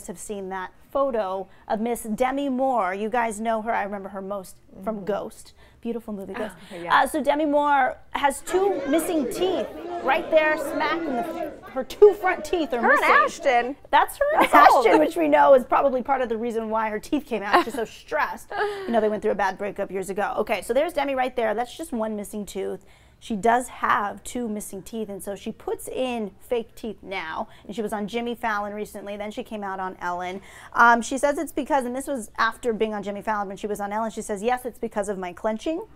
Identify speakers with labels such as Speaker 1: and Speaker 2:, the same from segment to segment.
Speaker 1: Have seen that photo of Miss Demi Moore. You guys know her. I remember her most from Ghost. Beautiful movie, Ghost.
Speaker 2: Yeah.
Speaker 1: So Demi Moore has 2 missing teeth right there, smack in her 2 front teeth are missing.
Speaker 2: Her and Ashton.
Speaker 1: That's her and Ashton, which we know is probably part of the reason why her teeth came out. She's so stressed. You know, they went through a bad breakup years ago. Okay, so there's Demi right there. That's just 1 missing tooth. She does have 2 missing teeth, and so she puts in fake teeth now. And she was on Jimmy Fallon recently. Then she came out on Ellen. She says it's because, and this was after being on Jimmy Fallon when she was on Ellen, she says, yes, it's because of my clenching.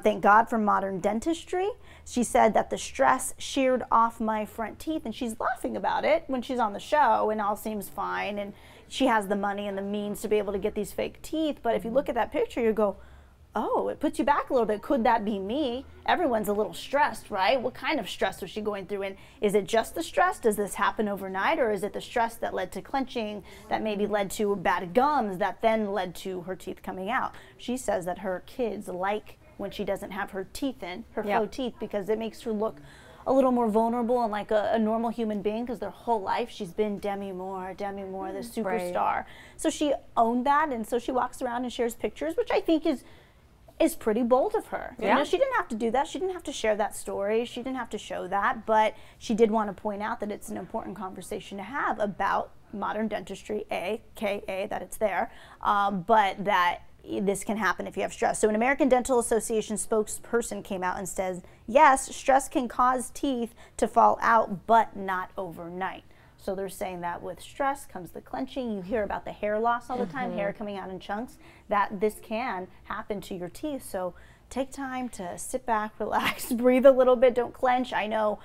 Speaker 1: Thank God for modern dentistry. She said that the stress sheared off my front teeth, and she's laughing about it when she's on the show, and all seems fine. And she has the money and the means to be able to get these fake teeth. But if you look at that picture, you go, oh, it puts you back a little bit. Could that be me? Everyone's a little stressed, right? What kind of stress was she going through? And is it just the stress? Does this happen overnight? Or is it the stress that led to clenching, that maybe led to bad gums, that then led to her teeth coming out? She says that her kids like when she doesn't have her teeth in, her faux teeth, because it makes her look a little more vulnerable and like a normal human being, because their whole life she's been Demi Moore, the superstar. Right. So she owned that, and so she walks around and shares pictures, which I think is pretty bold of her. You know, she didn't have to do that. She didn't have to share that story. She didn't have to show that, but she did want to point out that it's an important conversation to have about modern dentistry, aka that it's there, but that this can happen if you have stress. So an American Dental Association spokesperson came out and says, yes, stress can cause teeth to fall out, but not overnight. So they're saying that with stress comes the clenching. You hear about the hair loss all the time, hair coming out in chunks, that this can happen to your teeth. So take time to sit back, relax, breathe a little bit, don't clench. I know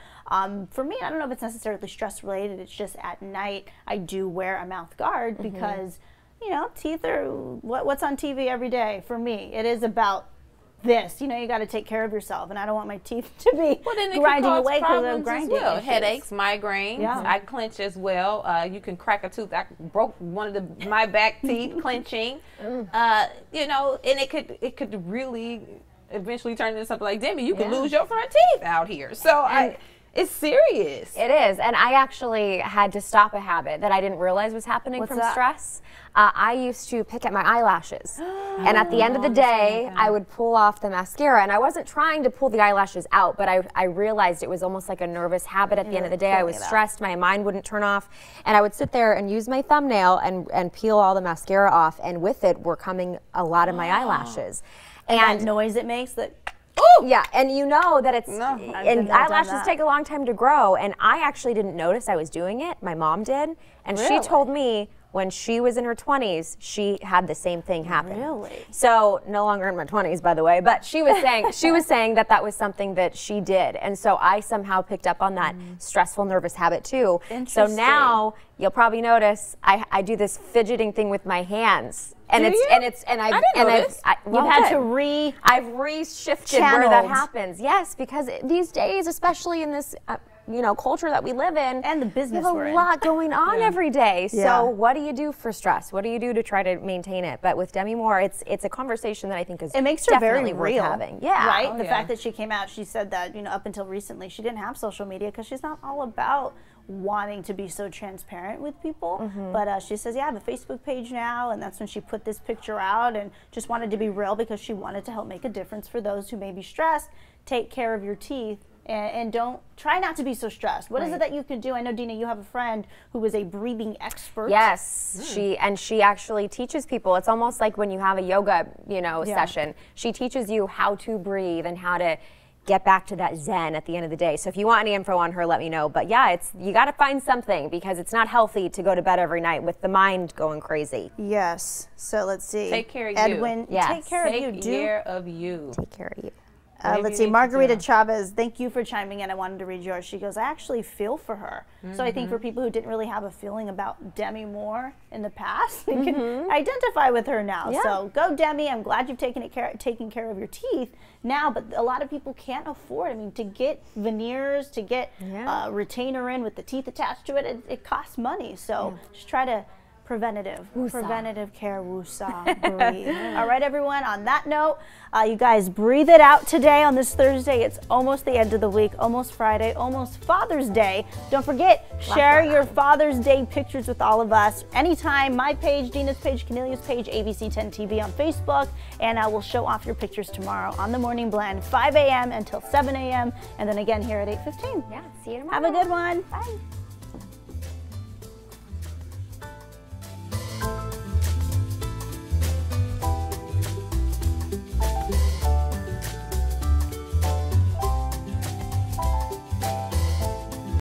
Speaker 1: for me, I don't know if it's necessarily stress related. It's just at night I do wear a mouth guard because, you know, teeth are what's on TV every day. For me, it is about this, you know, you got to take care of yourself, and I don't want my teeth to be grinding away because of grinding.
Speaker 3: Headaches, migraines. I clench as well. You can crack a tooth. I broke one of my back teeth clenching. You know, and it could really eventually turn into something like Demi. You could lose your front teeth out here. So it's serious.
Speaker 2: It is, and I actually had to stop a habit that I didn't realize was happening from stress. I used to pick at my eyelashes, and at the end of the day, I would pull off the mascara, and I wasn't trying to pull the eyelashes out, but I realized it was almost like a nervous habit. At the end of the day, I was stressed, my mind wouldn't turn off, and I would sit there and use my thumbnail and peel all the mascara off, and with it were coming a lot of my eyelashes.
Speaker 1: And that noise it makes, that
Speaker 2: yeah, and you know that it's, and eyelashes take a long time to grow, and I actually didn't notice I was doing it. My mom did, and she told me when she was in her 20s, she had the same thing happen.
Speaker 1: Really?
Speaker 2: So, no longer in my 20s, by the way, but she was saying that that was something that she did, and so I somehow picked up on that stressful, nervous habit too. So now you'll probably notice I do this fidgeting thing with my hands. And I've reshifted where that happens. Yes, because these days, especially in this you know, culture that we live in,
Speaker 1: and the business
Speaker 2: we have a lot going on every day. So what do you do for stress? What do you do to try to maintain it? But with Demi Moore, it's a conversation that I think is definitely worth having. Yeah,
Speaker 1: right. The fact that she came out, she said that, you know, up until recently she didn't have social media because she's not all about wanting to be so transparent with people, but she says, yeah, I have a Facebook page now, and that's when she put this picture out and just wanted to be real because she wanted to help make a difference for those who may be stressed. Take care of your teeth, and don't try not to be so stressed. What is it that you can do? I know, Dina, you have a friend who is a breathing expert.
Speaker 2: Yes, she actually teaches people. It's almost like when you have a yoga, you know, session. She teaches you how to breathe and how to get back to that zen at the end of the day. So if you want any info on her, let me know. But yeah, you got to find something, because it's not healthy to go to bed every night with the mind going crazy.
Speaker 1: Yes. So let's see.
Speaker 3: Take care of you.
Speaker 1: Edwin, take care of you.
Speaker 3: Take care of you.
Speaker 2: Take care of you.
Speaker 1: Let's see, Margarita Chavez, thank you for chiming in. I wanted to read yours. She goes, I actually feel for her. So I think for people who didn't really have a feeling about Demi Moore in the past, they can identify with her now. So go, Demi. I'm glad you've taken care of your teeth now, but a lot of people can't afford, I mean, to get veneers, to get a retainer in with the teeth attached to it, it costs money. So just try to Preventative.
Speaker 2: Woosah.
Speaker 1: Preventative care, woosah, breathe. All right, everyone, on that note, you guys breathe it out today on this Thursday. It's almost the end of the week, almost Friday, almost Father's Day. Don't forget, share your Father's Day pictures with all of us. Anytime, my page, Dina's page, Cornelia's page, ABC10 TV on Facebook, and I will show off your pictures tomorrow on the Morning Blend, 5 a.m. until 7 a.m., and then again here at 8:15.
Speaker 2: Yeah, see you tomorrow.
Speaker 1: Have a good one.
Speaker 2: Bye.